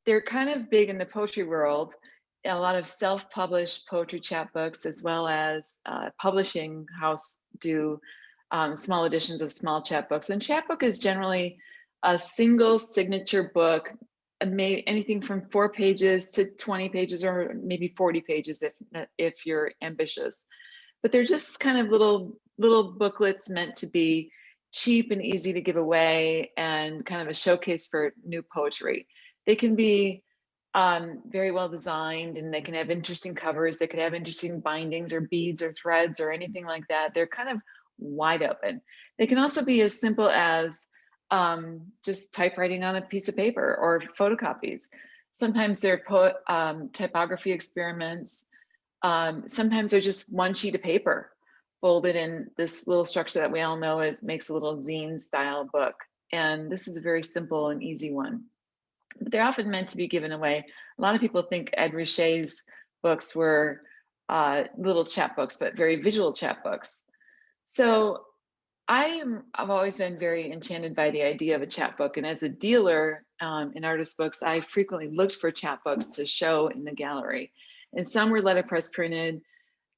they're kind of big in the poetry world. A lot of self-published poetry chapbooks, as well as publishing house do small editions of small chapbooks. And chapbook is generally a single signature book, anything from 4 pages to 20 pages, or maybe 40 pages if you're ambitious. But they're just kind of little booklets meant to be cheap and easy to give away, and kind of a showcase for new poetry. They can be very well designed, and they can have interesting covers. They could have interesting bindings or beads or threads or anything like that. They're kind of wide open. They can also be as simple as just typewriting on a piece of paper or photocopies. Sometimes they're typography experiments. Sometimes they're just one sheet of paper folded in this little structure that we all know makes a little zine style book. And this is a very simple and easy one. But they're often meant to be given away. A lot of people think Ed Richet's books were little chapbooks, but very visual chapbooks. So I've always been very enchanted by the idea of a chapbook. And as a dealer in artist books, I frequently looked for chapbooks to show in the gallery. And some were letterpress printed.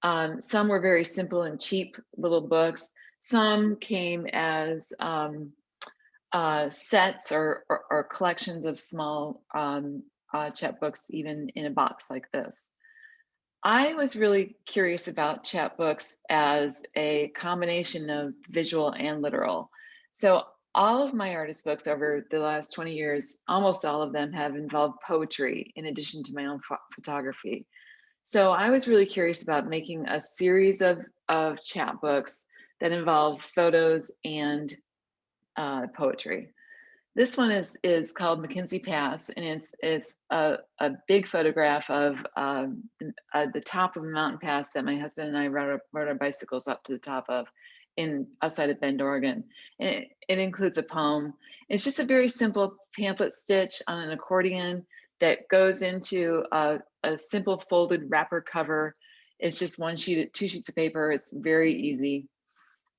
Some were very simple and cheap little books. Some came as sets or collections of small chapbooks, even in a box like this. I was really curious about chapbooks as a combination of visual and literal. So all of my artist books over the last 20 years, almost all of them have involved poetry in addition to my own photography. So I was really curious about making a series of chapbooks that involve photos and poetry. This one is called Mackenzie Pass, and it's a big photograph of the top of a mountain pass that my husband and I rode our bicycles up to the top of outside of Bend, Oregon. And it includes a poem. It's just a very simple pamphlet stitch on an accordion that goes into a simple folded wrapper cover. It's just 2 sheets of paper. It's very easy.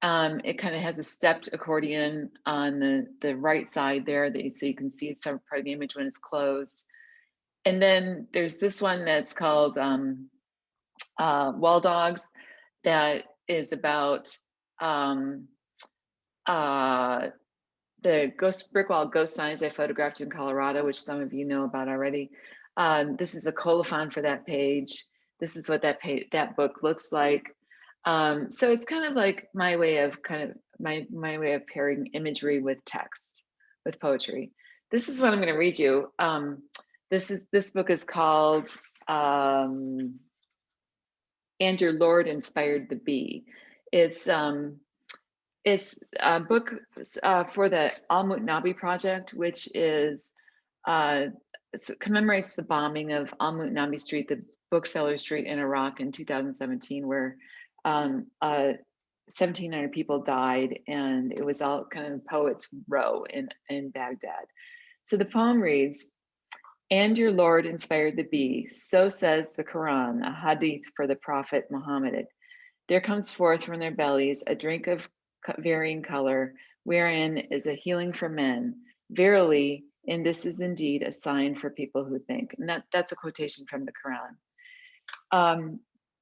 It kind of has a stepped accordion on the right side there so you can see some part of the image when it's closed. And then there's this one that's called Wall Dogs, that is about the brick wall ghost signs I photographed in Colorado, which some of you know about already. This is a colophon for that page. This is what that book looks like. So it's kind of like my way of my way of pairing imagery with text, with poetry. This is what I'm going to read you. This book is called "And Your Lord Inspired the Bee." It's a book for the Al Mutnabi Project, which is commemorates the bombing of Al Mutnabi Street, the bookseller street in Iraq in 2017, where 1,700 people died, and it was all kind of poets' row in Baghdad. So the poem reads, "And your Lord inspired the bee, so says the Quran, a hadith for the Prophet Muhammad. There comes forth from their bellies a drink of varying color, wherein is a healing for men. Verily, and this is indeed a sign for people who think." And that's a quotation from the Quran.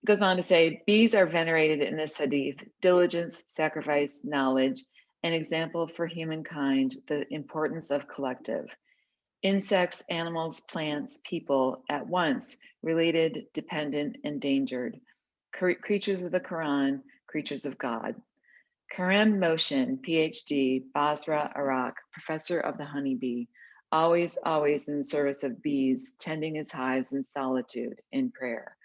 Goes on to say, bees are venerated in this hadith, diligence, sacrifice, knowledge, an example for humankind, the importance of collective. Insects, animals, plants, people, at once, related, dependent, endangered. Creatures of the Quran, creatures of God. Karim Moshin, PhD, Basra, Iraq, professor of the honeybee, always, always in service of bees, tending his hives in solitude, in prayer.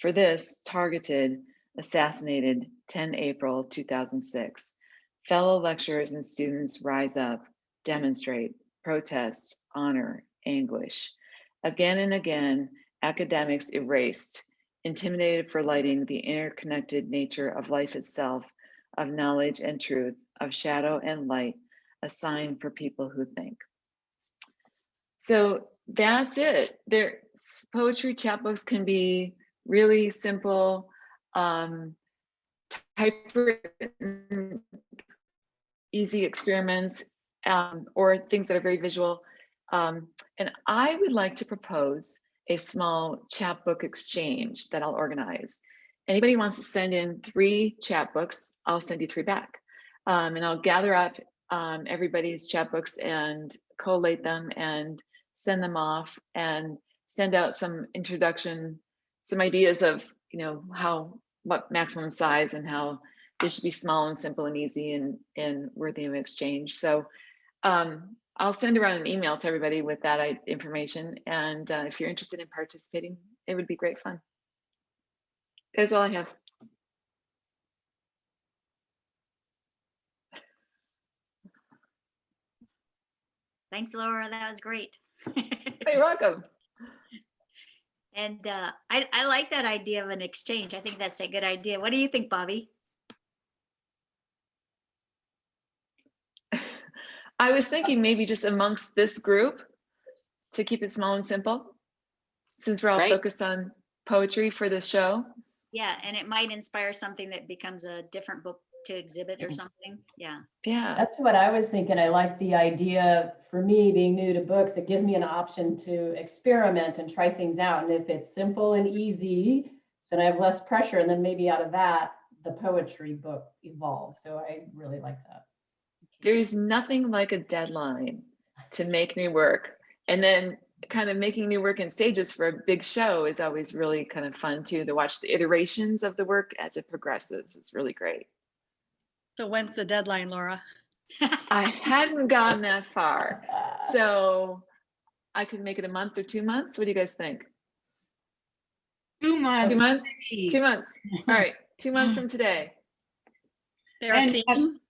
For this, targeted, assassinated 10 April 2006. Fellow lecturers and students rise up, demonstrate, protest, honor, anguish. Again and again, academics erased, intimidated for lighting the interconnected nature of life itself, of knowledge and truth, of shadow and light, a sign for people who think. So that's it. Poetry chapbooks can be really simple, typewritten, easy experiments, or things that are very visual. And I would like to propose a small chapbook exchange that I'll organize. Anybody wants to send in 3 chapbooks, I'll send you 3 back. And I'll gather up everybody's chapbooks and collate them and send them off and send out some introduction, some ideas of, what maximum size and how they should be small and simple and easy and worthy of exchange. So I'll send around an email to everybody with that information. And if you're interested in participating, it would be great fun. That's all I have. Thanks, Laura. That was great. You're welcome. And I like that idea of an exchange. I think that's a good idea. What do you think, Bobby? I was thinking maybe just amongst this group to keep it small and simple, since we're all focused on poetry for the show. Yeah, and it might inspire something that becomes a different book to exhibit or something. Yeah. Yeah. That's what I was thinking. I like the idea, for me being new to books, it gives me an option to experiment and try things out. And if it's simple and easy, then I have less pressure. And then maybe out of that, the poetry book evolves. So I really like that. There's nothing like a deadline to make new work. And then kind of making new work in stages for a big show is always really kind of fun too, to watch the iterations of the work as it progresses. It's really great. So when's the deadline, Laura? I hadn't gone that far. So I could make it a month or 2 months. What do you guys think? 2 months. 2 months? Please. 2 months. All right. 2 months from today. There And a theme?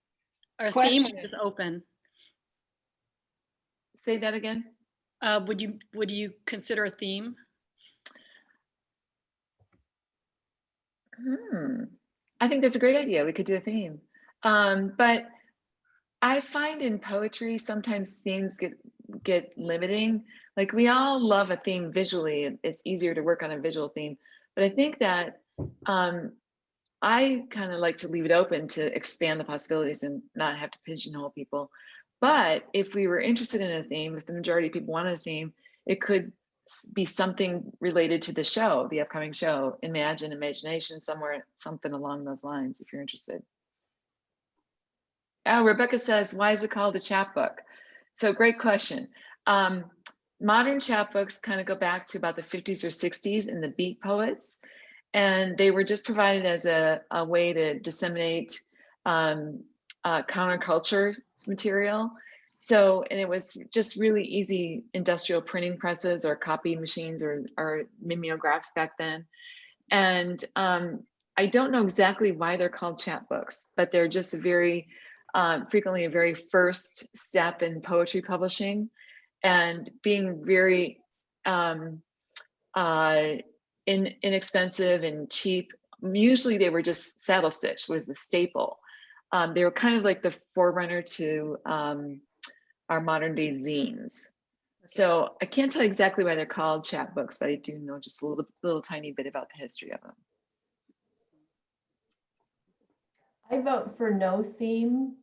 Or a theme is open? Say that again. Would you consider a theme? I think that's a great idea. We could do a theme. But I find in poetry sometimes themes get limiting. Like we all love a theme visually. It's easier to work on a visual theme. But I think that I kind of like to leave it open to expand the possibilities and not have to pigeonhole people. But if we were interested in a theme, if the majority of people wanted a theme, it could be something related to the show, the upcoming show. Imagination, somewhere, something along those lines, if you're interested. Oh, Rebecca says, why is it called a chapbook? So great question. Modern chapbooks kind of go back to about the 50s or 60s in the beat poets. And they were just provided as a way to disseminate counterculture material. So, and it was just really easy industrial printing presses or copy machines or mimeographs back then. And I don't know exactly why they're called chapbooks, but they're just frequently a very first step in poetry publishing, and being very inexpensive and cheap. Usually they were just saddle stitch was the staple. They were kind of like the forerunner to our modern day zines. So I can't tell exactly why they're called chapbooks, but I do know just a little tiny bit about the history of them. I vote for no theme,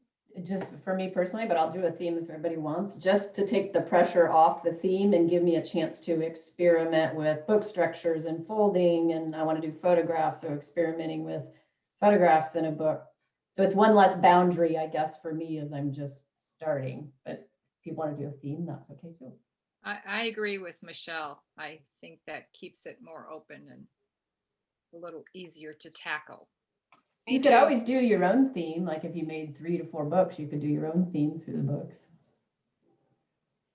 just for me personally, but I'll do a theme if everybody wants, just to take the pressure off the theme and give me a chance to experiment with book structures and folding. And I want to do photographs, so experimenting with photographs in a book. So it's one less boundary, I guess, for me as I'm just starting. But if you want to do a theme, that's okay too. I agree with Michelle. I think that keeps it more open and a little easier to tackle. You could always do your own theme. Like if you made 3 to 4 books, you could do your own theme through the books.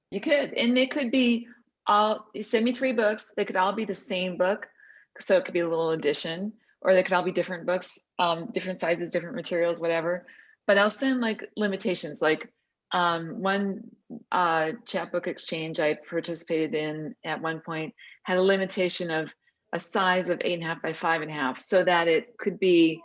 You could, and they could be all, you send me 3 books, they could all be the same book. So it could be a little addition, or they could all be different books, different sizes, different materials, whatever. But I'll send like limitations, like one chapbook exchange I participated in at one point had a limitation of a size of 8.5 by 5.5, so that it could be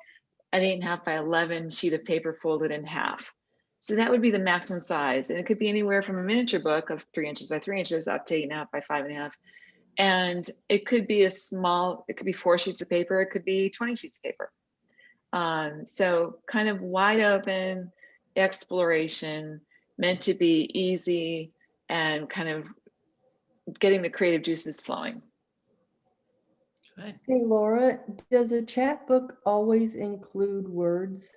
an 8.5 by 11 sheet of paper folded in half. So that would be the maximum size. And it could be anywhere from a miniature book of 3 inches by 3 inches up to 8.5 by 5.5. And it could be it could be 4 sheets of paper. It could be 20 sheets of paper. So kind of wide open exploration, meant to be easy and kind of getting the creative juices flowing. Good. Hey, Laura, does a chapbook always include words?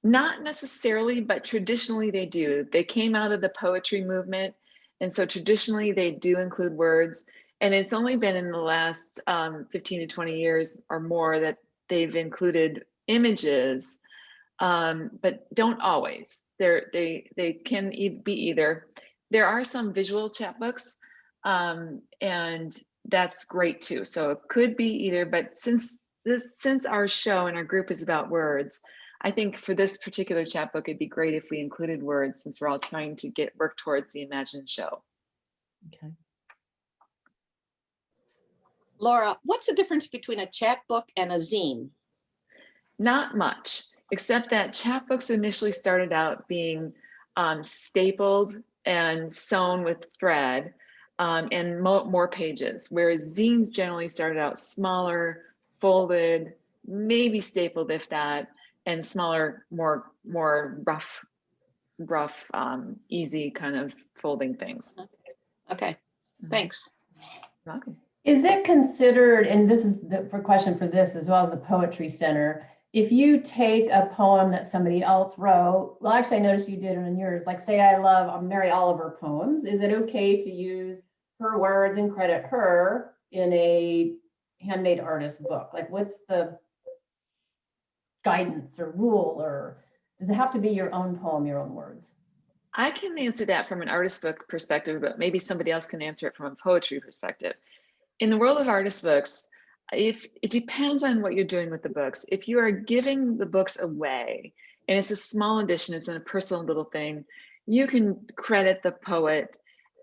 Not necessarily, but traditionally they do. They came out of the poetry movement. And so traditionally they do include words. And it's only been in the last 15 to 20 years or more that they've included images, but don't always. They can be either. There are some visual chapbooks, and that's great too. So it could be either, but since our show and our group is about words, I think for this particular chapbook, it'd be great if we included words, since we're all trying to work towards the imagined show. Okay. Laura, what's the difference between a chapbook and a zine? Not much, except that chapbooks initially started out being stapled and sewn with thread, and more pages, whereas zines generally started out smaller, folded, maybe stapled if that, and smaller, more rough, easy kind of folding things. Okay, thanks. Welcome. Is it considered, and this is for question for this as well as the Poetry Center, if you take a poem that somebody else wrote, well, actually I noticed you did it in yours, like say I love Mary Oliver poems, is it okay to use her words and credit her in a handmade artist book? Like what's the guidance or rule, or does it have to be your own poem, your own words? I can answer that from an artist book perspective, but maybe somebody else can answer it from a poetry perspective. In the world of artist books, if it depends on what you're doing with the books. If you are giving the books away and it's a small edition, it's in a personal little thing, you can credit the poet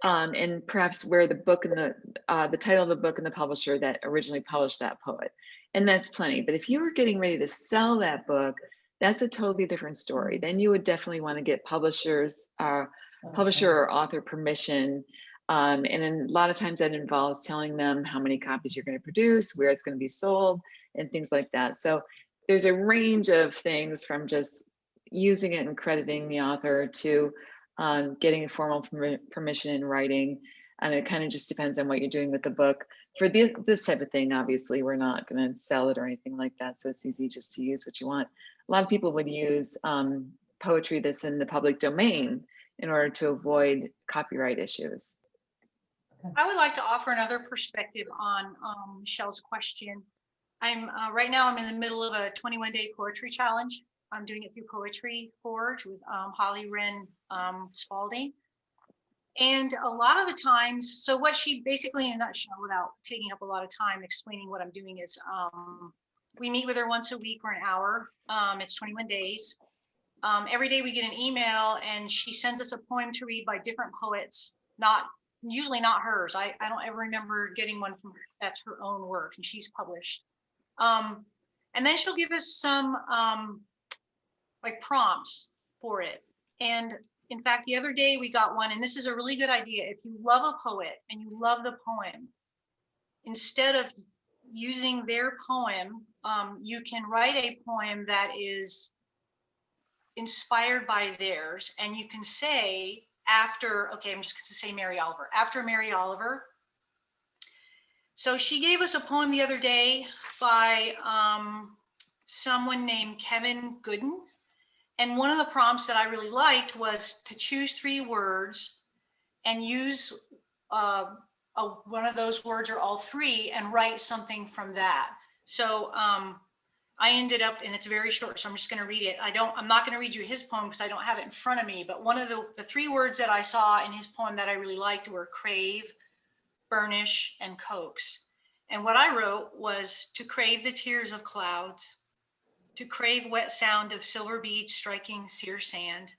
and perhaps where the book and the title of the book and the publisher that originally published that poet. And that's plenty. But if you were getting ready to sell that book, that's a totally different story. Then you would definitely want to get publisher or author permission. And then a lot of times that involves telling them how many copies you're going to produce, where it's going to be sold, and things like that. So there's a range of things from just using it and crediting the author to getting a formal permission in writing. And it kind of just depends on what you're doing with the book. For this type of thing, obviously, we're not going to sell it or anything like that. So it's easy just to use what you want. A lot of people would use poetry that's in the public domain in order to avoid copyright issues. I would like to offer another perspective on Michelle's question. Right now I'm in the middle of a 21-day poetry challenge. I'm doing it through Poetry Forge with Holly Wren Spalding. And a lot of the times, so what she basically, in a nutshell, without taking up a lot of time explaining what I'm doing, is we meet with her once a week for an hour. It's 21 days. Every day we get an email and she sends us a poem to read by different poets, usually not hers. I don't ever remember getting one from her. That's her own work and she's published. And then she'll give us some like prompts for it. And in fact, the other day we got one, and this is a really good idea. If you love a poet and you love the poem, instead of using their poem, you can write a poem that is inspired by theirs. And you can say, after, okay, I'm just going to say Mary Oliver. After Mary Oliver. So she gave us a poem the other day by someone named Kevin Gooden. And one of the prompts that I really liked was to choose 3 words and use one of those words or all 3 and write something from that. So I ended up, and it's very short, so I'm just going to read it. I'm not going to read you his poem because I don't have it in front of me, but one of the 3 words that I saw in his poem that I really liked were crave, burnish, and coax. And what I wrote was to crave the tears of clouds, to crave wet sound of silver beads striking sear sand,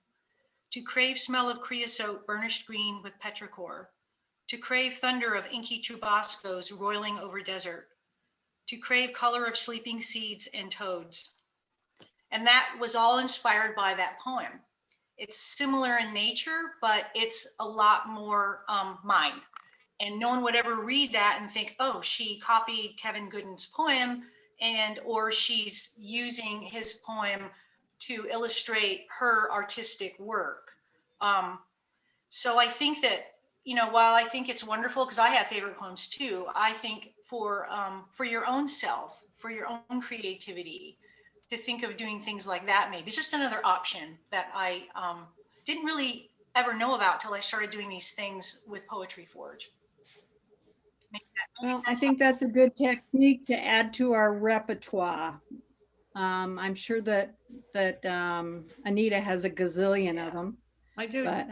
to crave smell of creosote burnished green with petrichor, to crave thunder of inky chubascos roiling over desert, to crave color of sleeping seeds and toads. And that was all inspired by that poem. It's similar in nature, but it's a lot more mine. And no one would ever read that and think, oh, she copied Kevin Gooden's poem, or she's using his poem to illustrate her artistic work. So I think that, while I think it's wonderful, because I have favorite poems too, I think for your own self, for your own creativity, to think of doing things like that, maybe it's just another option that I didn't really ever know about till I started doing these things with Poetry Forge. Well, I think that's a good technique to add to our repertoire. I'm sure that Anita has a gazillion of them. I do. But,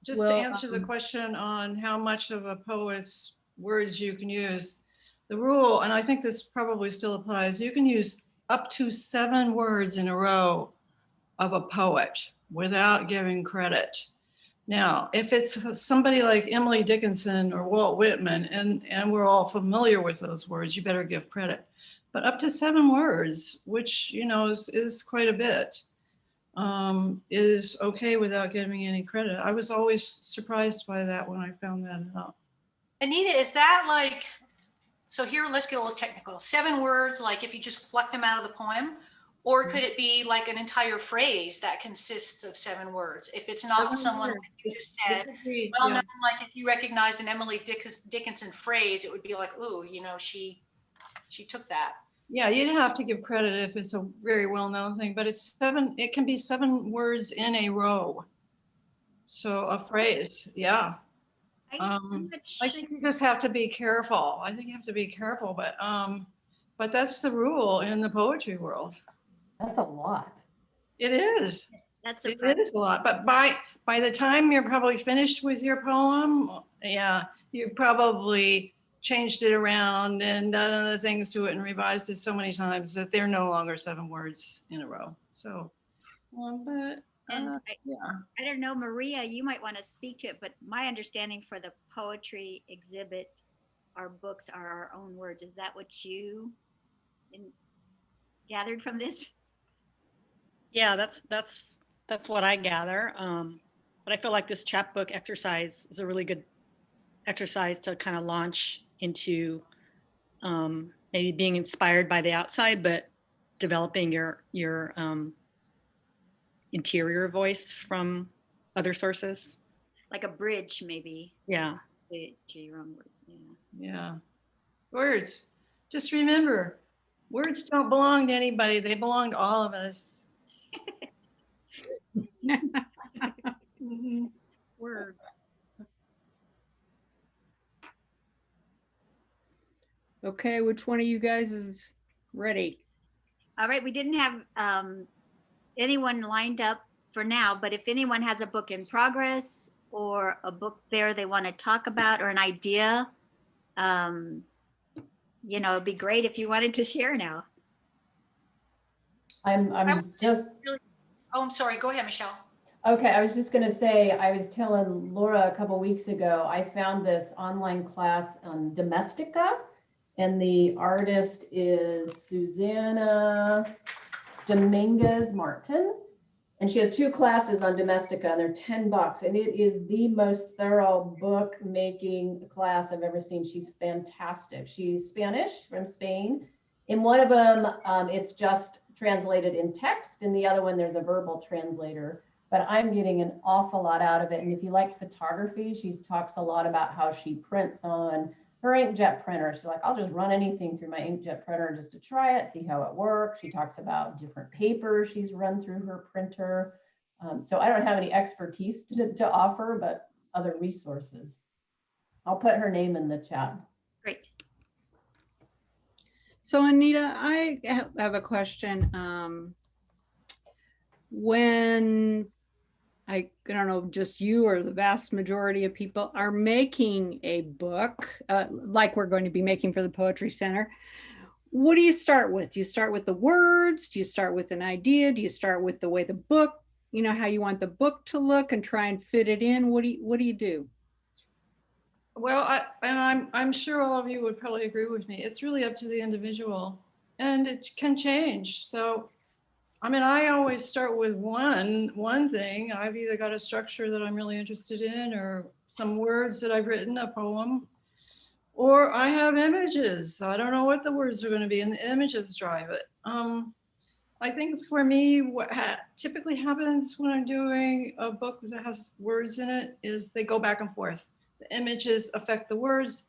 Just to answer the question on how much of a poet's words you can use, the rule, and I think this probably still applies, you can use up to 7 words in a row of a poet without giving credit. Now, if it's somebody like Emily Dickinson or Walt Whitman, and we're all familiar with those words, you better give credit. But up to 7 words, which, is quite a bit, is okay without giving any credit. I was always surprised by that when I found that out. Anita, is that like, so here, let's get a little technical. 7 words, like if you just pluck them out of the poem, or could it be like an entire phrase that consists of 7 words? If it's not someone like you just said, well, known, like if you recognize an Emily Dickinson phrase, it would be like, ooh, she took that. Yeah, you'd have to give credit if it's a very well-known thing, but it can be 7 words in a row. So a phrase, yeah. I think you just have to be careful. I think you have to be careful, but that's the rule in the poetry world. That's a lot. It is. It is a lot. But by the time you're probably finished with your poem, yeah, you probably changed it around and done other things to it and revised it so many times that they're no longer 7 words in a row. So, I don't know, Maria, you might want to speak to it, but my understanding for the poetry exhibit, our books are our own words. Is that what you gathered from this? Yeah, that's what I gather. But I feel like this chapbook exercise is a really good exercise to kind of launch into maybe being inspired by the outside, but developing your interior voice from other sources. Like a bridge, maybe. Yeah. To your own word. Yeah. Words. Just remember, words don't belong to anybody. They belong to all of us. Words. Okay, which one of you guys is ready? All right, we didn't have anyone lined up for now, but if anyone has a book in progress or a book there they want to talk about or an idea, it'd be great if you wanted to share now. I'm just. Oh, I'm sorry. Go ahead, Michelle. Okay, I was just going to say, I was telling Laura a couple weeks ago, I found this online class on Domestica, and the artist is Susanna Dominguez Martin. And she has 2 classes on Domestica, and they're $10, and it is the most thorough book making class I've ever seen. She's fantastic. She's Spanish, from Spain. In one of them, it's just translated in text. In the other one, there's a verbal translator. But I'm getting an awful lot out of it. And if you like photography, she talks a lot about how she prints on her inkjet printer. She's like, I'll just run anything through my inkjet printer just to try it, see how it works. She talks about different papers she's run through her printer. So I don't have any expertise to offer, but other resources. I'll put her name in the chat. Great. So Anita, I have a question. When I don't know, just you or the vast majority of people are making a book, like we're going to be making for the Poetry Center, what do you start with? Do you start with the words? Do you start with an idea? Do you start with the way the book, how you want the book to look and try and fit it in? What do you do? Well, I'm sure all of you would probably agree with me. It's really up to the individual, and it can change. So, I always start with one thing. I've either got a structure that I'm really interested in, or some words that I've written, a poem, or I have images. I don't know what the words are going to be, and the images drive it. I think for me, what typically happens when I'm doing a book that has words in it is they go back and forth. The images affect the words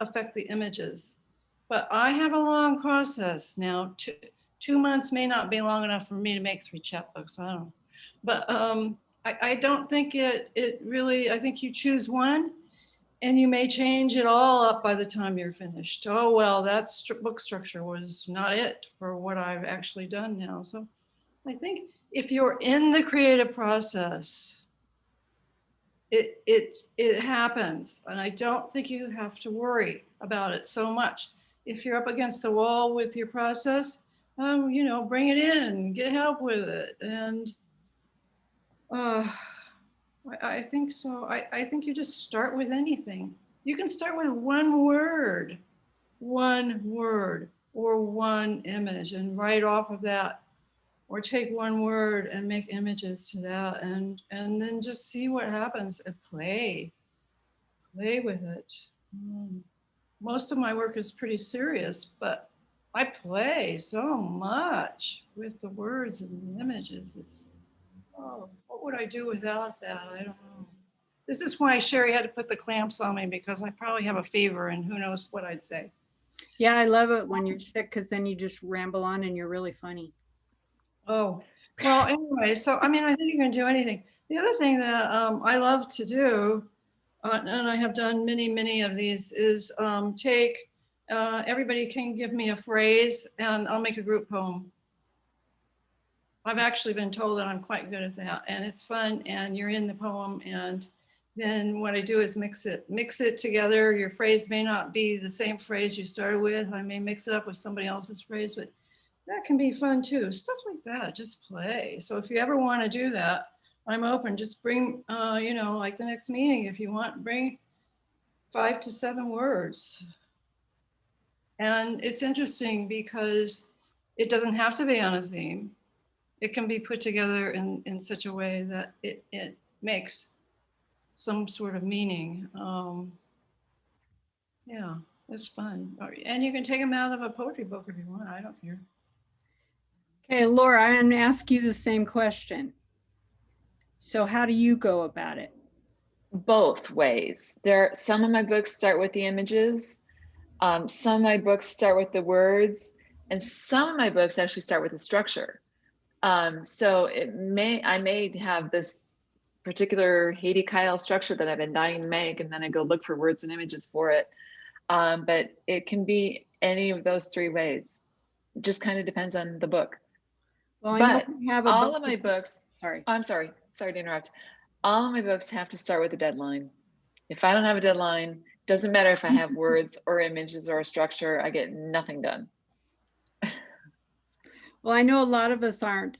affect the images. But I have a long process now. 2 months may not be long enough for me to make 3 chapbooks. I don't know. But I don't think it really, I think you choose one and you may change it all up by the time you're finished. Oh, well, that book structure was not it for what I've actually done now. So I think if you're in the creative process, it happens. And I don't think you have to worry about it so much. If you're up against the wall with your process, you know, bring it in, get help with it. And I think so. I think you just start with anything. You can start with one word, or one image and write off of that, or take one word and make images to that, and then just see what happens and play with it. Most of my work is pretty serious, but I play so much with the words and the images. It's, oh, what would I do without that? I don't know. This is why Sherry had to put the clamps on me, because I probably have a fever and who knows what I'd say. Yeah, I love it when you're sick, because then you just ramble on and you're really funny. Oh, well, anyway, so I mean, I think you can do anything. The other thing that I love to do, and I have done many of these, is everybody can give me a phrase and I'll make a group poem. I've actually been told that I'm quite good at that, and it's fun, and you're in the poem, and then what I do is mix it together. Your phrase may not be the same phrase you started with. I may mix it up with somebody else's phrase, but that can be fun too. Stuff like that, just play. So if you ever want to do that, I'm open. Just bring, you know, like the next meeting, if you want, bring 5 to 7 words. And it's interesting because it doesn't have to be on a theme. It can be put together in such a way that it makes some sort of meaning. Yeah, it's fun. And you can take them out of a poetry book if you want. I don't care. Okay, Laura, I'm going to ask you the same question. So how do you go about it? Both ways. Some of my books start with the images. Some of my books start with the words, and some of my books actually start with the structure. So I may have this particular Haiti Kyle structure that I've been dying to make, and then I go look for words and images for it. But it can be any of those 3 ways. It just kind of depends on the book. Well, but all of my books, I'm sorry to interrupt. All of my books have to start with a deadline. If I don't have a deadline, doesn't matter if I have words or images or a structure, I get nothing done. Well, I know a lot of us are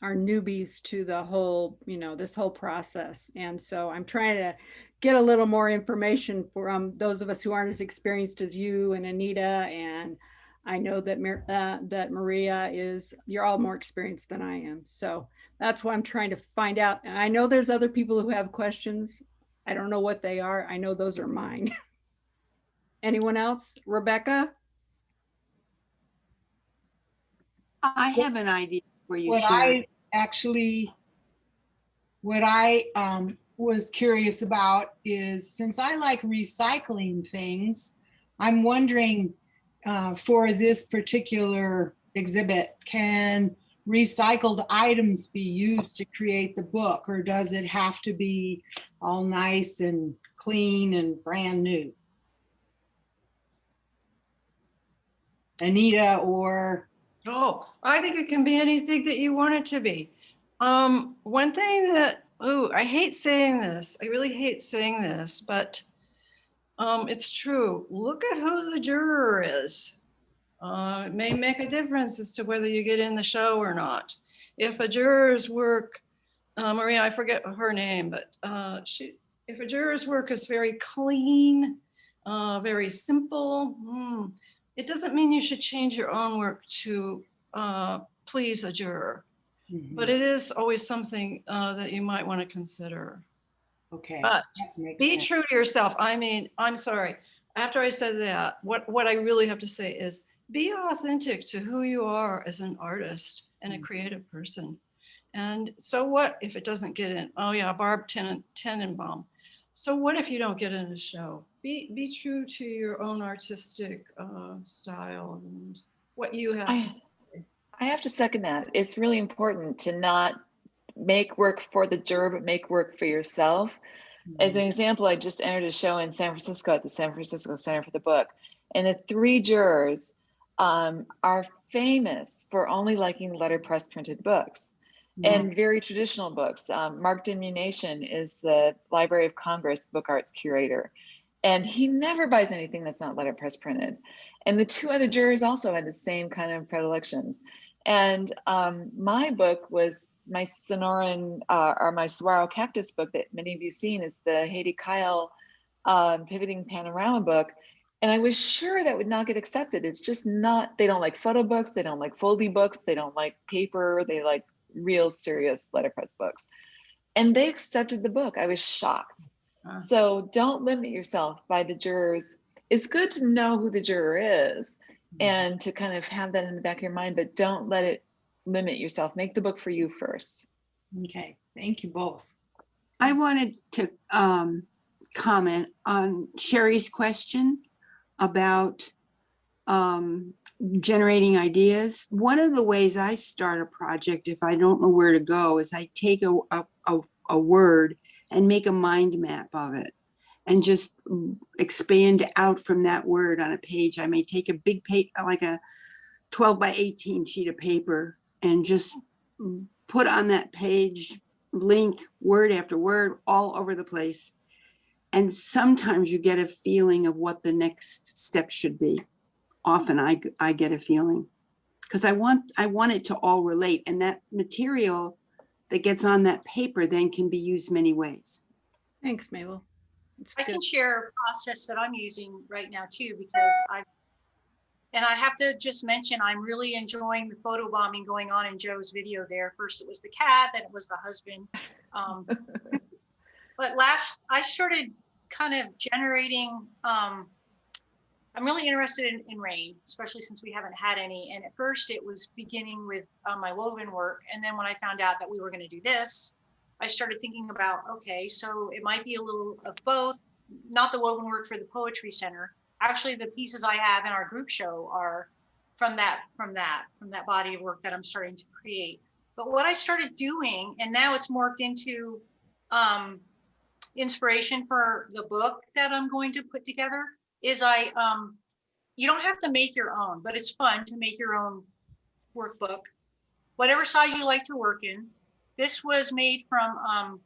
newbies to the whole, you know, this whole process. And so I'm trying to get a little more information from those of us who aren't as experienced as you and Anita. And I know that that Maria you're all more experienced than I am. So that's why I'm trying to find out. And I know there's other people who have questions. I don't know what they are. I know those are mine. Anyone else? Rebecca? I have an idea for you, What Sharon. What I was curious about is, since I like recycling things, I'm wondering for this particular exhibit, can recycled items be used to create the book, or does it have to be all nice and clean and brand new? Anita or... Oh, I think it can be anything that you want it to be. One thing that, I hate saying this. I really hate saying this, but it's true. Look at who the juror is. It may make a difference as to whether you get in the show or not. If a juror's work, Maria, I forget her name, but if a juror's work is very clean, very simple, it doesn't mean you should change your own work to please a juror. Mm-hmm. But it is always something that you might want to consider. Okay. But be true to yourself. I mean, I'm sorry. After I said that, what I really have to say is be authentic to who you are as an artist and a creative person. And so what if it doesn't get in? Oh yeah, Barb Tenenbaum. So what if you don't get in a show? Be true to your own artistic style and what you have. I have to second that. It's really important to not make work for the juror, but make work for yourself. As an example, I just entered a show in San Francisco at the San Francisco Center for the Book, and the 3 jurors are famous for only liking letterpress printed books and very traditional books. Mark Dimunation is the Library of Congress Book Arts curator, and he never buys anything that's not letterpress printed. And the 2 other jurors also had the same kind of predilections. And my book was my Sonoran or my Saguaro Cactus book that many of you seen is the Haiti Kyle Pivoting Panorama book. And I was sure that would not get accepted. It's just not, they don't like photo books, they don't like foldy books, they don't like paper, they like real serious letterpress books. And they accepted the book. I was shocked. So don't limit yourself by the jurors. It's good to know who the juror is and to kind of have that in the back of your mind, but don't let it limit yourself. Make the book for you first. Okay, thank you both. I wanted to comment on Sherry's question about generating ideas. One of the ways I start a project, if I don't know where to go, is I take a word and make a mind map of it and just expand out from that word on a page. I may take a big page, like a 12 by 18 sheet of paper, and just put on that page, link word after word all over the place. And sometimes you get a feeling of what the next step should be. Often I get a feeling because I want it to all relate, and that material that gets on that paper then can be used many ways. Thanks, Mabel. I can share a process that I'm using right now too, because I have to just mention, I'm really enjoying the photo bombing going on in Joe's video there. First it was the cat, then it was the husband. But I started kind of generating, I'm really interested in rain, especially since we haven't had any. And at first it was beginning with my woven work. And then when I found out that we were going to do this, I started thinking about, okay, so it might be a little of both, not the woven work for the Poetry Center. Actually, the pieces I have in our group show are from that body of work that I'm starting to create. But what I started doing, and now it's morphed into inspiration for the book that I'm going to put together, is you don't have to make your own, but it's fun to make your own workbook, whatever size you like to work in. This was made from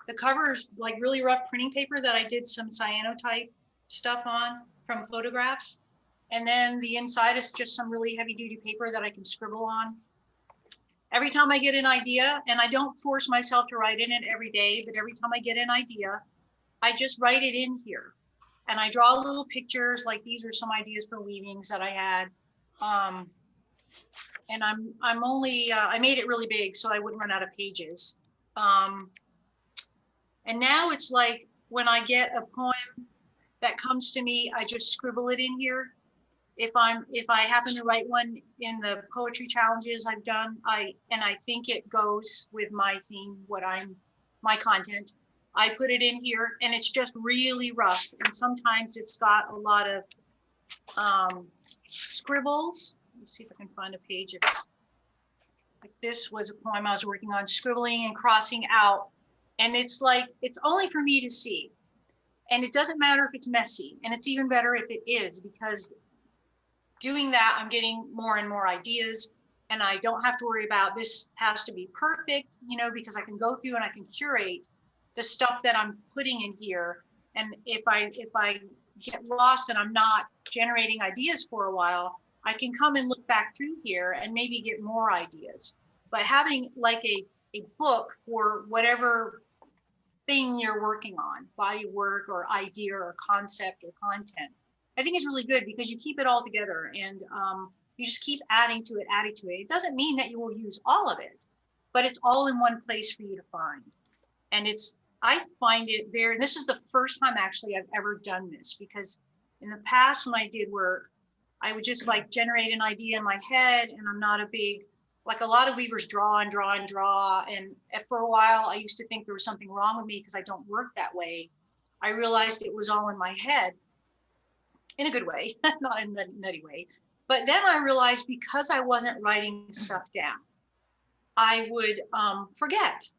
the covers, like really rough printing paper that I did some cyanotype stuff on from photographs. And then the inside is just some really heavy duty paper that I can scribble on. Every time I get an idea, and I don't force myself to write in it every day, but every time I get an idea, I just write it in here. And I draw little pictures, like these are some ideas for weavings that I had. And I'm only, I made it really big so I wouldn't run out of pages. And now it's like, when I get a poem that comes to me, I just scribble it in here. If I happen to write one in the poetry challenges I've done, I think it goes with my theme, my content, I put it in here, and it's just really rough. And sometimes it's got a lot of scribbles. Let's see if I can find a page. It's like, this was a poem I was working on, scribbling and crossing out. And it's like, it's only for me to see. And it doesn't matter if it's messy. And it's even better if it is, because doing that, I'm getting more and more ideas. And I don't have to worry about this has to be perfect, because I can go through and I can curate the stuff that I'm putting in here. And if I get lost and I'm not generating ideas for a while, I can come and look back through here and maybe get more ideas. But having like a book for whatever thing you're working on, body of work or idea or concept or content, I think is really good, because you keep it all together and you just keep adding to it. It doesn't mean that you will use all of it, but it's all in one place for you to find. And I find it there. This is the first time actually I've ever done this, because in the past when I did work, I would just like generate an idea in my head, and I'm not a big, like a lot of weavers draw and draw and draw. And for a while, I used to think there was something wrong with me because I don't work that way. I realized it was all in my head in a good way, not in a nutty way. But then I realized because I wasn't writing stuff down, I would forget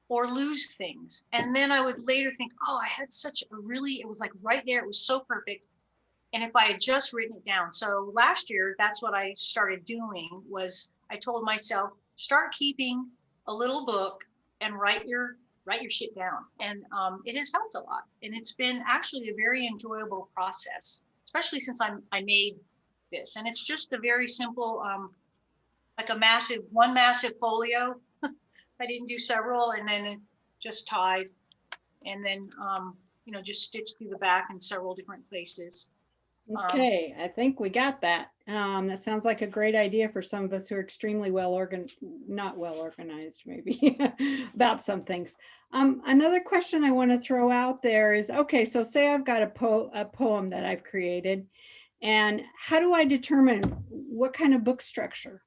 or lose things. And then I would later think, oh, I had such a really, it was like right there. It was so perfect. And if I had just written it down. So last year, that's what I started doing was I told myself, start keeping a little book and write your shit down. And it has helped a lot. And it's been actually a very enjoyable process, especially since I made this. And it's just a very simple, like one massive folio. I didn't do several, and then it just tied, and then, just stitched through the back in several different places. Okay, I think we got that. That sounds like a great idea for some of us who are extremely not well organized, maybe about some things. Another question I want to throw out there is, okay, so say I've got a poem that I've created, and how do I determine what kind of book structure?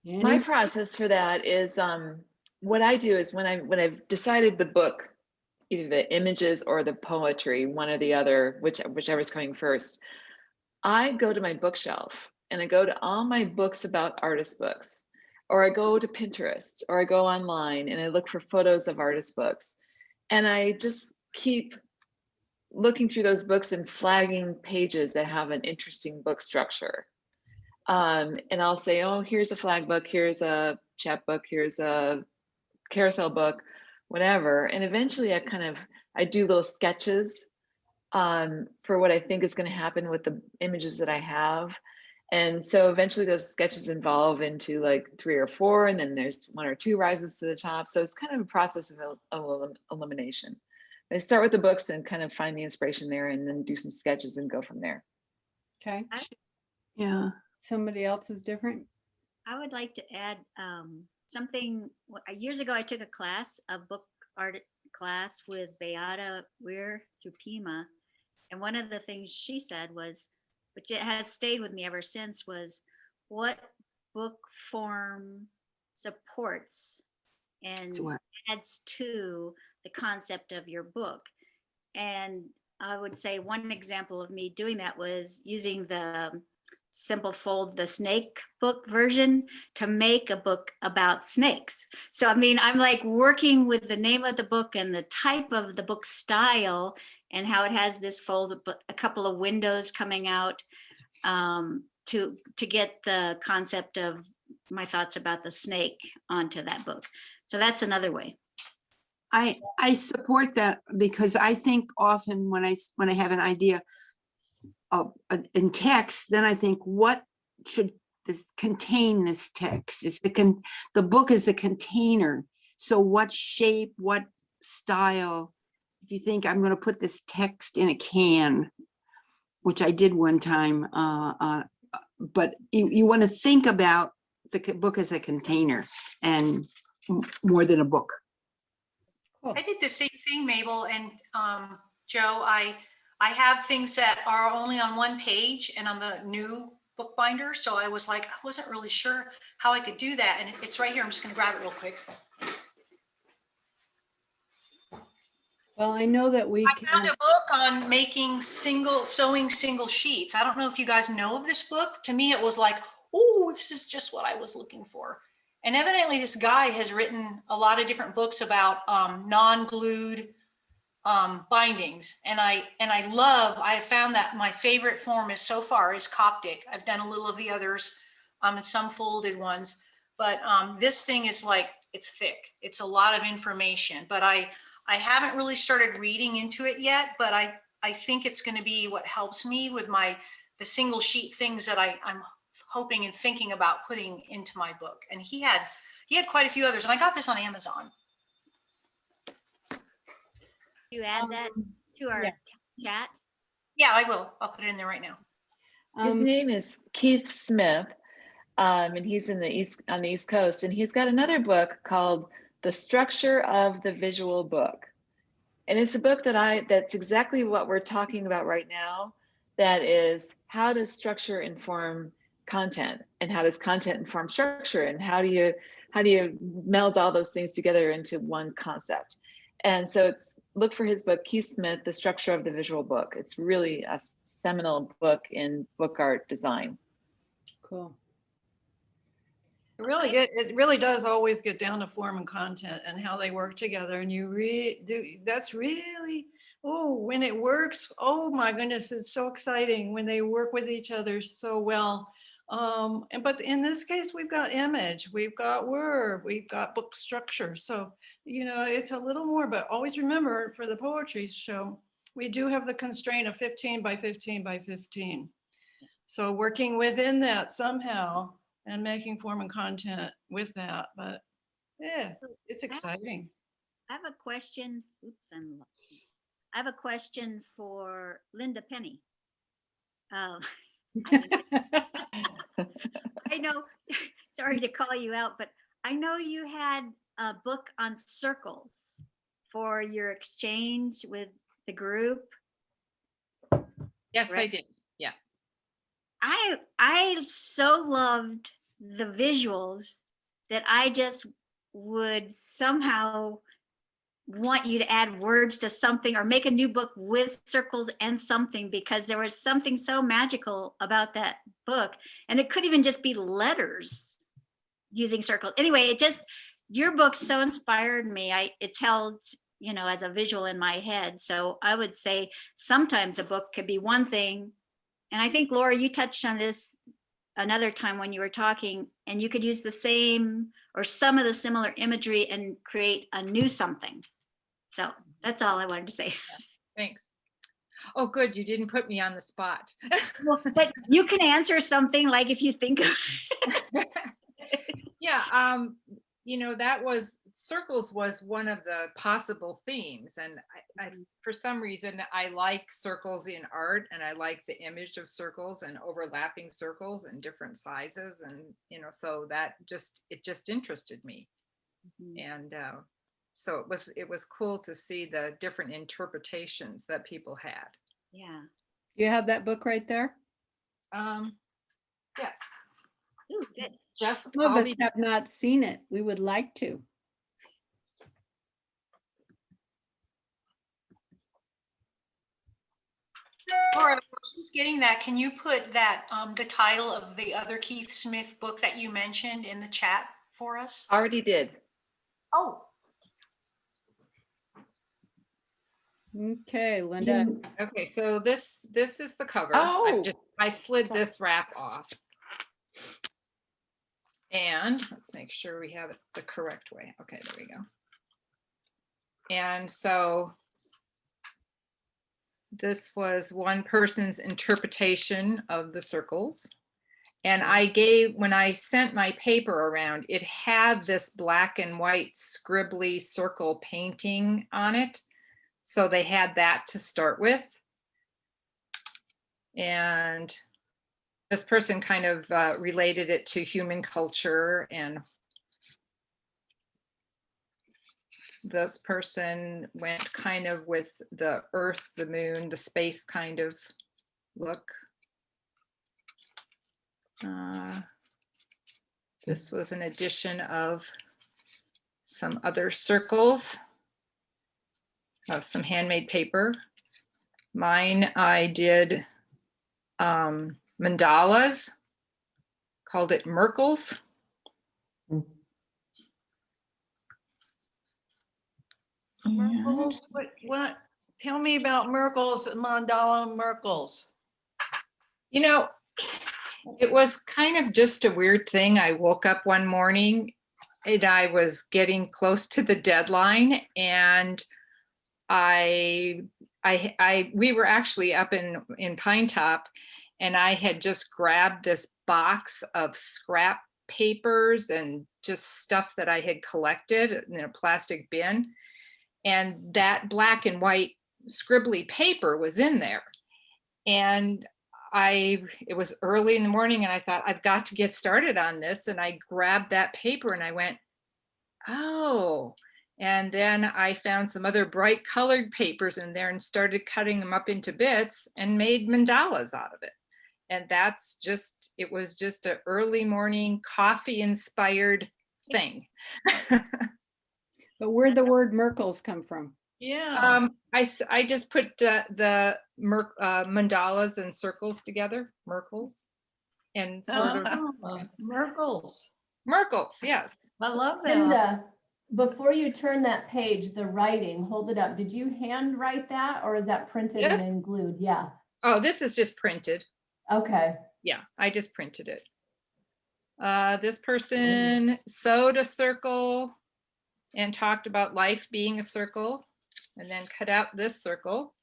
My process for that is what I do is when I've decided the book, either the images or the poetry, one or the other, whichever's coming first, I go to my bookshelf and I go to all my books about artist books, or I go to Pinterest, or I go online and I look for photos of artist books. And I just keep looking through those books and flagging pages that have an interesting book structure. And I'll say, oh, here's a flag book, here's a chapbook, here's a carousel book, whatever. And eventually I do little sketches for what I think is going to happen with the images that I have. And so eventually those sketches evolve into like 3 or 4, and then there's 1 or 2 rises to the top. So it's kind of a process of elimination. I start with the books and kind of find the inspiration there, and then do some sketches and go from there. Okay. Yeah. Somebody else is different. I would like to add something. Years ago, I took a book art class with Beata Weir through Pima. And one of the things she said was, which it has stayed with me ever since, was what book form supports and adds to the concept of your book. And I would say one example of me doing that was using the Simple Fold, the snake book version, to make a book about snakes. So, I mean, I'm like working with the name of the book and the type of the book style and how it has this fold, a couple of windows coming out to get the concept of my thoughts about the snake onto that book. So that's another way. I support that, because I think often when I have an idea in text, then I think, what should this contain this text? It's the book is the container. So what shape, what style? If you think I'm going to put this text in a can, which I did one time, but you want to think about the book as a container and more than a book. Cool. I did the same thing, Mabel and Joe. I have things that are only on one page, and I'm a new bookbinder, so I was like, I wasn't really sure how I could do that, and it's right here. I'm just going to grab it real quick. Well, I know that I found a book on making sewing single sheets. I don't know if you guys know of this book. To me, it was like, oh, this is just what I was looking for. And evidently, this guy has written a lot of different books about non-glued bindings, and I have found that my favorite form is so far is Coptic. I've done a little of the others, and some folded ones, but this thing is like, it's thick. It's a lot of information, but I haven't really started reading into it yet, but I think it's going to be what helps me with the single sheet things that I'm hoping and thinking about putting into my book. And he had quite a few others, and I got this on Amazon. You add that to our chat? Yeah, I will. I'll put it in there right now. His name is Keith Smith, and he's on the East Coast, and he's got another book called The Structure of the Visual Book. And it's a book that's exactly what we're talking about right now. That is, how does structure inform content, and how does content inform structure, and how do you meld all those things together into one concept? And so look for his book, Keith Smith, The Structure of the Visual Book. It's really a seminal book in book art design. Cool. It really does always get down to form and content and how they work together. And that's really, oh, when it works, oh my goodness, it's so exciting when they work with each other so well. But in this case, we've got image, we've got word, we've got book structure. So, it's a little more, but always remember, for the poetry show, we do have the constraint of 15 by 15 by 15. So working within that somehow and making form and content with that. But yeah, it's exciting. I have a question. Oops, I have a question for Linda Penny. I know, sorry to call you out, but I know you had a book on circles for your exchange with the group. Yes, right? I did. Yeah. I so loved the visuals that I just would somehow want you to add words to something or make a new book with circles and something, because there was something so magical about that book. And it could even just be letters using circles. Anyway, your book so inspired me. It's held, as a visual in my head. So I would say sometimes a book could be one thing. And I think, Laura, you touched on this another time when you were talking, and you could use the same or some of the similar imagery and create a new something. So that's all I wanted to say. Thanks. Oh, good. You didn't put me on the spot. Well, but you can answer something like if you think of Yeah. Circles was one of the possible themes. And I, for some reason, I like circles in art, and I like the image of circles and overlapping circles and different sizes. And, so it just interested me. And so it was cool to see the different interpretations that people had. Yeah. You have that book right there? Yes. Ooh, good. Just Some of us have not seen it. We would like to. Laura, who's getting that? Can you put that, the title of the other Keith Smith book that you mentioned in the chat for us? Already did. Oh. Okay, Linda. Okay, so this is the cover. Oh, I slid this wrap off. And let's make sure we have it the correct way. Okay, there we go. And so this was one person's interpretation of the circles. And when I sent my paper around, it had this black and white scribbly circle painting on it. So they had that to start with. And this person kind of related it to human culture, and this person went kind of with the earth, the moon, the space kind of look. This was an addition of some other circles, of some handmade paper. Mine, I did mandalas, called it Merkles. Merkles? What? Tell me about Merkles, mandala Merkles. It was kind of just a weird thing. I woke up one morning and I was getting close to the deadline, and we were actually up in Pine Top, and I had just grabbed this box of scrap papers and just stuff that I had collected in a plastic bin. And that black and white scribbly paper was in there. And it was early in the morning, and I thought, I've got to get started on this. And I grabbed that paper and I went, oh, And then I found some other bright colored papers in there and started cutting them up into bits and made mandalas out of it. And that's just, it was just an early morning coffee inspired thing. But where'd the word Merkles come from? Yeah. I just put the mandalas and circles together, Merkles, and sort of Merkles. Merkles, yes. I love And that. before you turn that page, the writing, hold it up. Did you hand write that or is that printed and Yes. then glued? Yeah. Oh, this is just printed. Okay. Yeah, I just printed it. This person sewed a circle and talked about life being a circle, and then cut out this circle.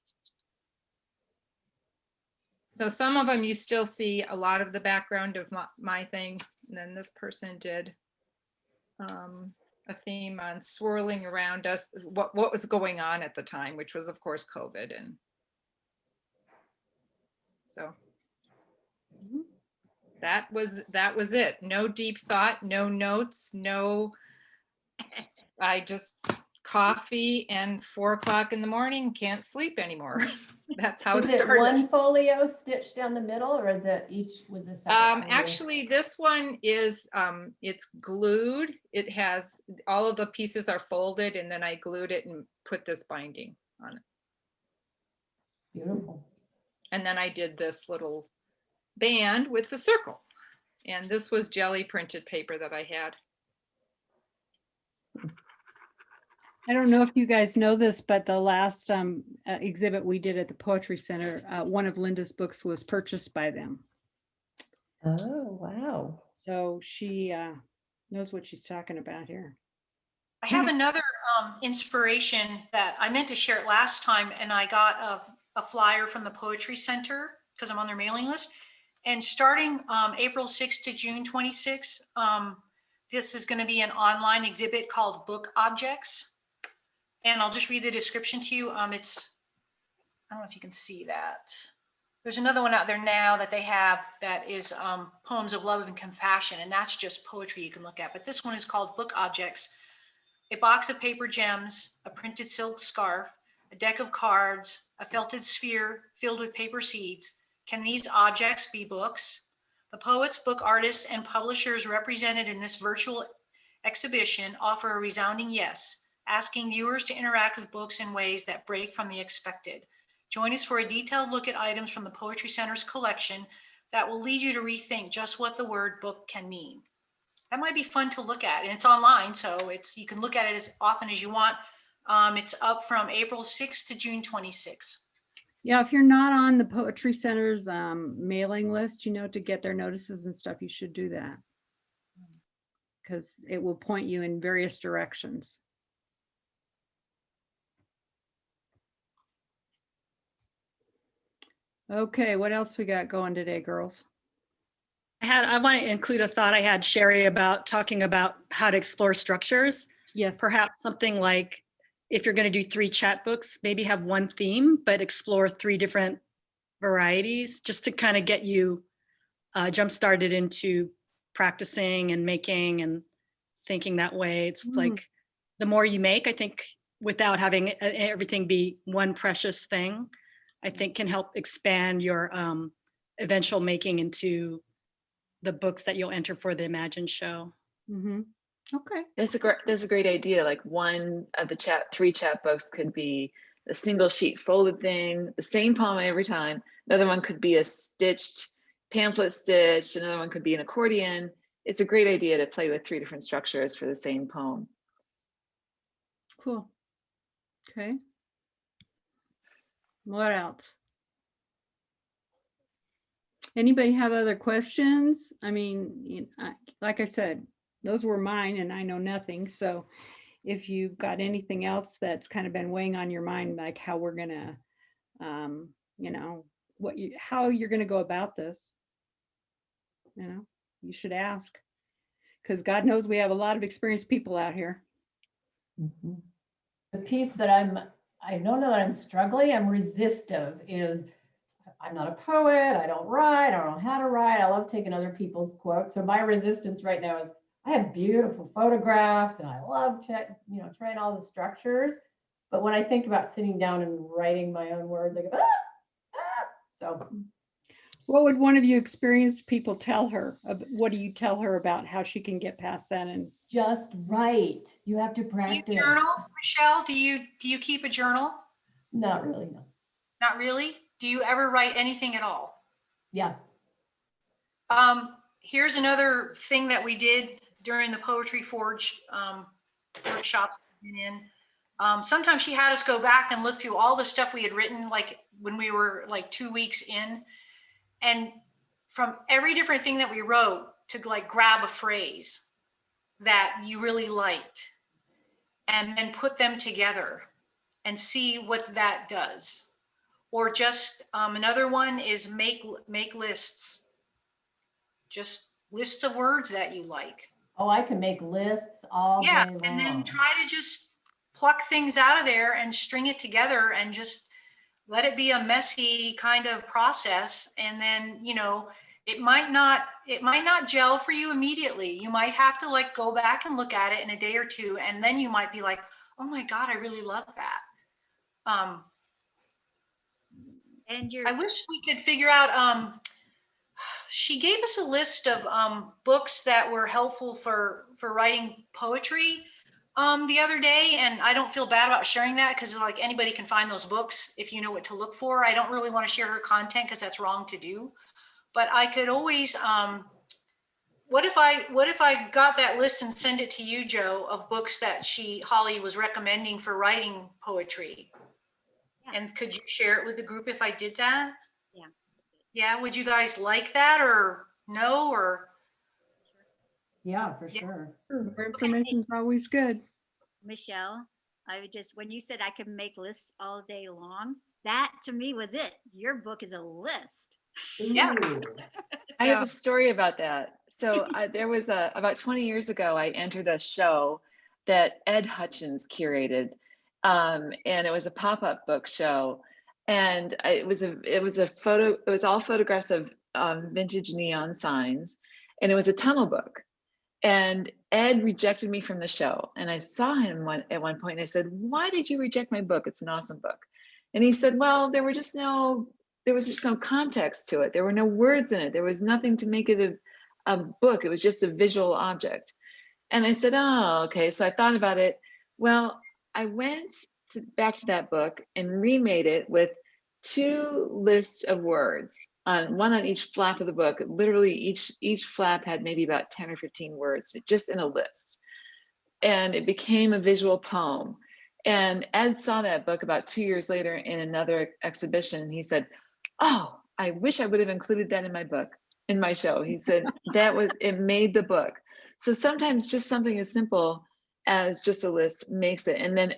So some of them you still see a lot of the background of my thing. And then this person did a theme on swirling around us, what was going on at the time, which was of course COVID. And so that was it. No deep thought, no notes, I just coffee and 4 o'clock in the morning, can't sleep anymore. That's how Is it it started. one folio stitched down the middle or is it was a separate folio? Actually, this one is it's glued. It has all of the pieces are folded, and then I glued it and put this binding on it. Beautiful. And then I did this little band with the circle. And this was jelly printed paper that I had. I don't know if you guys know this, but the last exhibit we did at the Poetry Center, one of Linda's books was purchased by them. Oh, wow. So she knows what she's talking about here. I have another inspiration that I meant to share it last time, and I got a flyer from the Poetry Center because I'm on their mailing list. And starting April 6th to June 26th, this is going to be an online exhibit called Book Objects. And I'll just read the description to you. It's, I don't know if you can see that. There's another one out there now that they have that is poems of love and compassion, and that's just poetry you can look at. But this one is called Book Objects. A box of paper gems, a printed silk scarf, a deck of cards, a felted sphere filled with paper seeds. Can these objects be books? The poets, book artists, and publishers represented in this virtual exhibition offer a resounding yes, asking viewers to interact with books in ways that break from the expected. Join us for a detailed look at items from the Poetry Center's collection that will lead you to rethink just what the word book can mean. That might be fun to look at, and it's online, so you can look at it as often as you want. It's up from April 6th to June 26th. Yeah, if you're not on the Poetry Center's mailing list, to get their notices and stuff, you should do that. Because it will point you in various directions. Okay, what else we got going today, girls? I want to include a thought I had, Sherry, about talking about how to explore structures. Yes. Perhaps something like, if you're going to do 3 chat books, maybe have one theme, but explore 3 different varieties, just to kind of get you jump started into practicing and making and thinking that way. It's like the more you make, I think, without having everything be one precious thing, I think can help expand your eventual making into the books that you'll enter for the Imagine show. Mm-hmm. Okay. That's a great idea. Like one of the 3 chat books could be a single sheet folded thing, the same poem every time. Another one could be a stitched pamphlet stitch. Another one could be an accordion. It's a great idea to play with 3 different structures for the same poem. Cool. Okay. What else? Anybody have other questions? I mean, like I said, those were mine and I know nothing. So if you've got anything else that's kind of been weighing on your mind, like how we're gonna, how you're gonna go about this, you should ask. Because God knows we have a lot of experienced people out here. Mm-hmm. The piece that I don't know that I'm struggling, I'm resistive, is I'm not a poet, I don't write, I don't know how to write, I love taking other people's quotes. So my resistance right now is, I have beautiful photographs and I love trying all the structures. But when I think about sitting down and writing my own words, I go, So What would one of you experienced people tell her? What do you tell her about how she can get past that? And just write. You have to Do you practice. journal, Michelle? Do you keep a journal? Not really, no. Not really? Do you ever write anything at all? Yeah. Here's another thing that we did during the Poetry Forge workshops we've been in. Sometimes she had us go back and look through all the stuff we had written, like when we were like 2 weeks in, and from every different thing that we wrote to like grab a phrase that you really liked and then put them together and see what that does. Or just another one is make lists. Just lists of words that you like. Oh, I can make lists all day long. And then try to just pluck things out of there and string it together and just let it be a messy kind of process. And then, it might not gel for you immediately. You might have to like go back and look at it in a day or two. And then you might be like, oh my God, I really love that. I wish we could figure out, she gave us a list of books that were helpful for writing poetry the other day, and I don't feel bad about sharing that because like anybody can find those books if you know what to look for. I don't really want to share her content because that's wrong to do, but I could always what if I got that list and send it to you, Joe, of books that Holly was recommending for writing poetry? Yeah. And could you share it with the group if I did that? Yeah. Yeah, would you guys like that or no, or? Yeah, for sure. More information is always good. Michelle, when you said I could make lists all day long, that to me was it. Your book is a list. Yeah. I have a story about that. So there was about 20 years ago, I entered a show that Ed Hutchins curated, and it was a pop-up book show. And it was all photographs of vintage neon signs, and it was a tunnel book. And Ed rejected me from the show. And I saw him at one point and I said, why did you reject my book? It's an awesome book. And he said, well, there was just no context to it. There were no words in it. There was nothing to make it a book. It was just a visual object. And I said, oh, okay. So I thought about it. Well, I went back to that book and remade it with 2 lists of words, one on each flap of the book. Literally each flap had maybe about 10 or 15 words just in a list. And it became a visual poem. And Ed saw that book about 2 years later in another exhibition. He said, oh, I wish I would have included that in my book, in my show. He said, it made the book. So sometimes just something as simple as just a list makes it. And then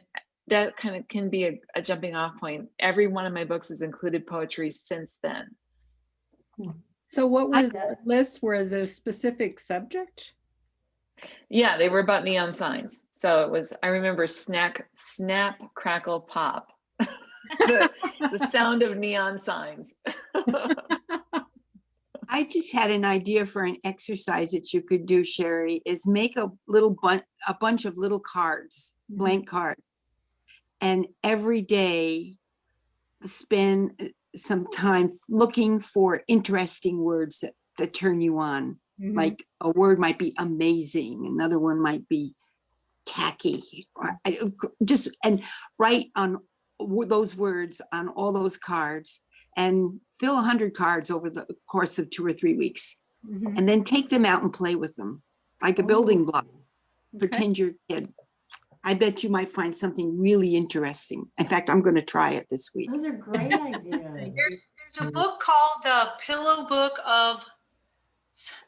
that kind of can be a jumping off point. Every one of my books has included poetry since then. So what were the lists? Were there a specific subject? Yeah, they were about neon signs. So it was, I remember snap, crackle, pop. the sound of neon signs. I just had an idea for an exercise that you could do, Sherry, is make a bunch of little cards, blank cards, and every day spend some time looking for interesting words that turn you on. Mm-hmm. Like a word might be amazing, another one might be khaki, or and write on those words on all those cards and fill 100 cards over the course of 2 or 3 weeks. Mm-hmm. And then take them out and play with them like a building block. Okay. Pretend you're a kid. I bet you might find something really interesting. In fact, I'm going to try it this week. Those are great ideas. There's a book called The Pillow Book of,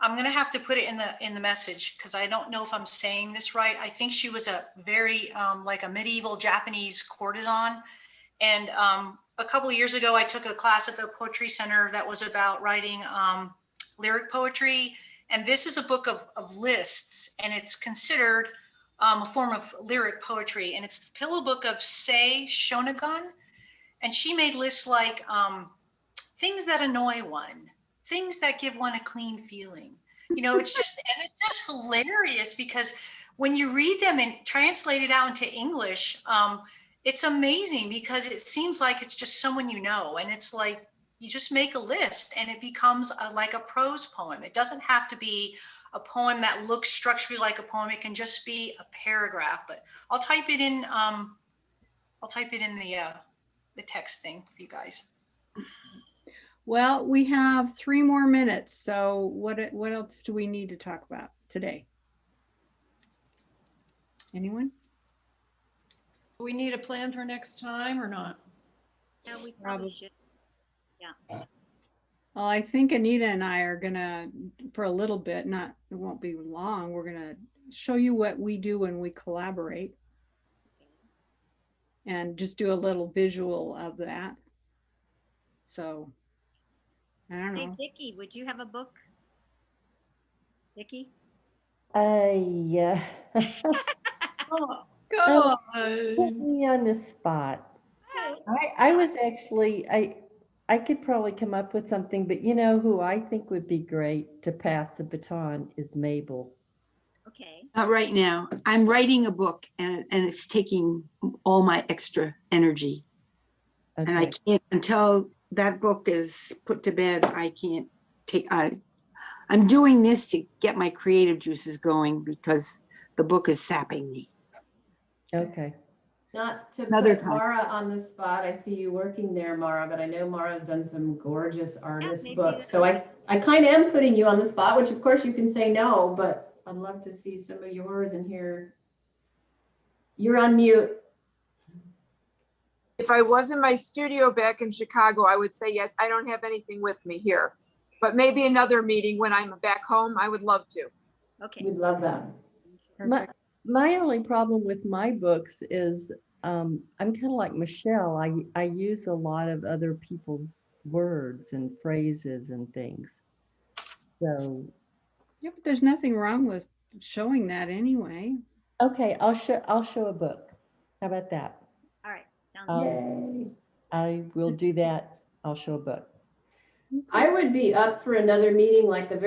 I'm going to have to put it in the message because I don't know if I'm saying this right. I think she was a very like a medieval Japanese courtesan. And a couple of years ago, I took a class at the Poetry Center that was about writing lyric poetry. And this is a book of lists, and it's considered a form of lyric poetry. And it's the Pillow Book of Sei Shonagon. And she made lists like things that annoy one, things that give one a clean feeling, and it's just hilarious because when you read them and translate it out into English, it's amazing because it seems like it's just someone you know, and it's like you just make a list and it becomes like a prose poem. It doesn't have to be a poem that looks structurally like a poem. It can just be a paragraph. But I'll type it in. I'll type it in the text thing for you guys. Well, we have 3 more minutes. So what else do we need to talk about today? Anyone? Do we need a plan for next time or not? Yeah, we probably should. Yeah. Well, I think Anita and I are gonna, for a little bit, it won't be long, we're gonna show you what we do when we collaborate. And just do a little visual of that. So, I don't know. Vicki, would you have a book? Vicki? Yeah. Oh, come on. Put me on the spot. I was actually, I could probably come up with something, but you know who I think would be great to pass the baton is Mabel. Okay. Not right now. I'm writing a book and it's taking all my extra energy. Okay. And I can't, until that book is put to bed, I can't take, I'm doing this to get my creative juices going because the book is sapping me. Okay. Not to Another put time. Mara on the spot. I see you working there, Mara, but I know Mara's done some gorgeous artist maybe books. So I kind of am putting you on the spot, which of course you can say no, but I'd love to see some of yours and hear. You're on mute. If I was in my studio back in Chicago, I would say yes. I don't have anything with me here, but maybe another meeting when I'm back home, I would love to. Okay. We'd love that. My only problem with my books is I'm kind of like Michelle. I use a lot of other people's words and phrases and things. So Yeah, but there's nothing wrong with showing that anyway. okay, I'll show a book. How about that? All right. Sounds good. I will do that. I'll show a book. I would be up for another meeting like I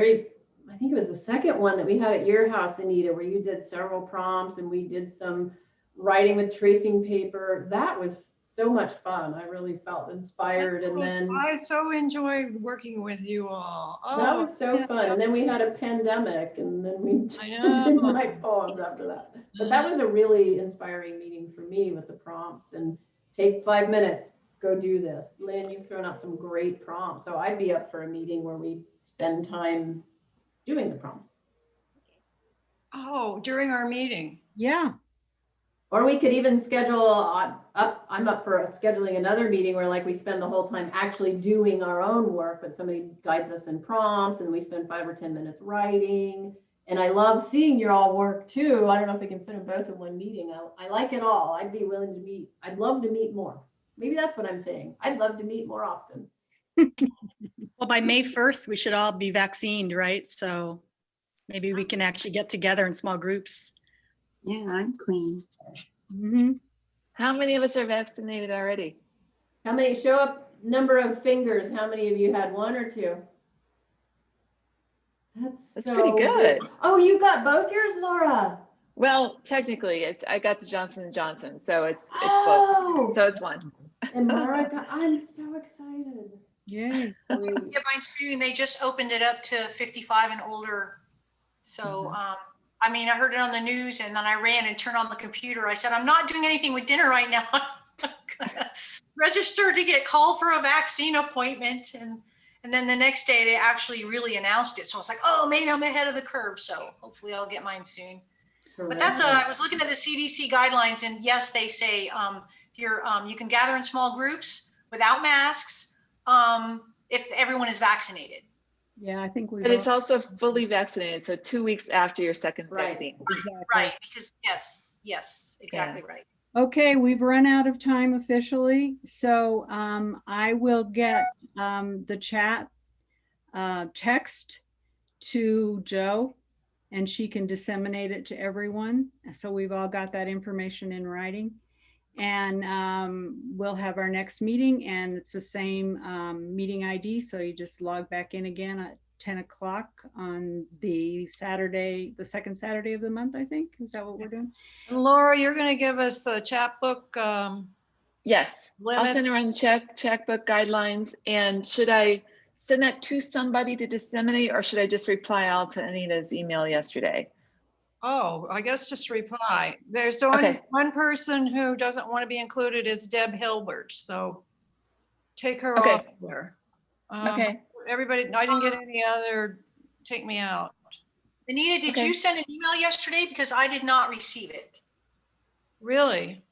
think it was the second one that we had at your house, Anita, where you did several prompts and we did some writing with tracing paper. That was so much fun. I really felt inspired. And then I so enjoyed working with you all. Oh, that was so fun. And then we had a pandemic and then we didn't write poems after that. But that was a really inspiring meeting for me with the prompts and take 5 minutes, go do this. Lynn, you've thrown out some great prompts. So I'd be up for a meeting where we spend time doing the prompts. Oh, during our meeting. Yeah. Or we could even schedule, I'm up for scheduling another meeting where like we spend the whole time actually doing our own work, but somebody guides us in prompts and we spend 5 or 10 minutes writing. And I love seeing your all work too. I don't know if we can fit them both in one meeting. I like it all. I'd be willing to meet. I'd love to meet more. Maybe that's what I'm saying. I'd love to meet more often. Well, by May 1st, we should all be vaccinated, right? So maybe we can actually get together in small groups. Yeah, I'm clean. Mm-hmm. How many of us are vaccinated already? How many, show up number of fingers. How many of you had 1 or 2? That's so pretty good. Oh, you got both yours, Laura? Well, technically, I got the Johnson & Johnson, so it's Oh. both. So it's 1. And Mara, I'm so excited. Yay. Get mine soon. They just opened it up to 55 and older. So, I mean, I heard it on the news and then I ran and turned on the computer. I said, I'm not doing anything with dinner right now. I'm gonna register to get called for a vaccine appointment. And then the next day they actually really announced it. So I was like, oh, maybe I'm ahead of the curve. So hopefully I'll get mine soon. But that's I was looking at the CDC guidelines and yes, they say you can gather in small groups without masks if everyone is vaccinated. Yeah, I think we. But it's also fully vaccinated, so 2 weeks after your second vaccine. Exactly. Right, because yes, exactly right. Okay, we've run out of time officially, so I will get the chat text to Joe, and she can disseminate it to everyone. So we've all got that information in writing. And we'll have our next meeting and it's the same meeting ID. So you just log back in again 10 o'clock on the Saturday, the second Saturday of the month, I think. Is that what we're doing? And Laura, you're going to give us the chapbook. Yes, I'll Limits. send around checkbook guidelines. And should I send that to somebody to disseminate, or should I just reply all to Anita's email yesterday? Oh, I guess just reply. There's Okay. one person who doesn't want to be included is Deb Hilbert. So take her Okay. off there. Okay. Everybody, I didn't get any other, take me out. Anita, did Okay. you send an email yesterday? Because I did not receive it. Really?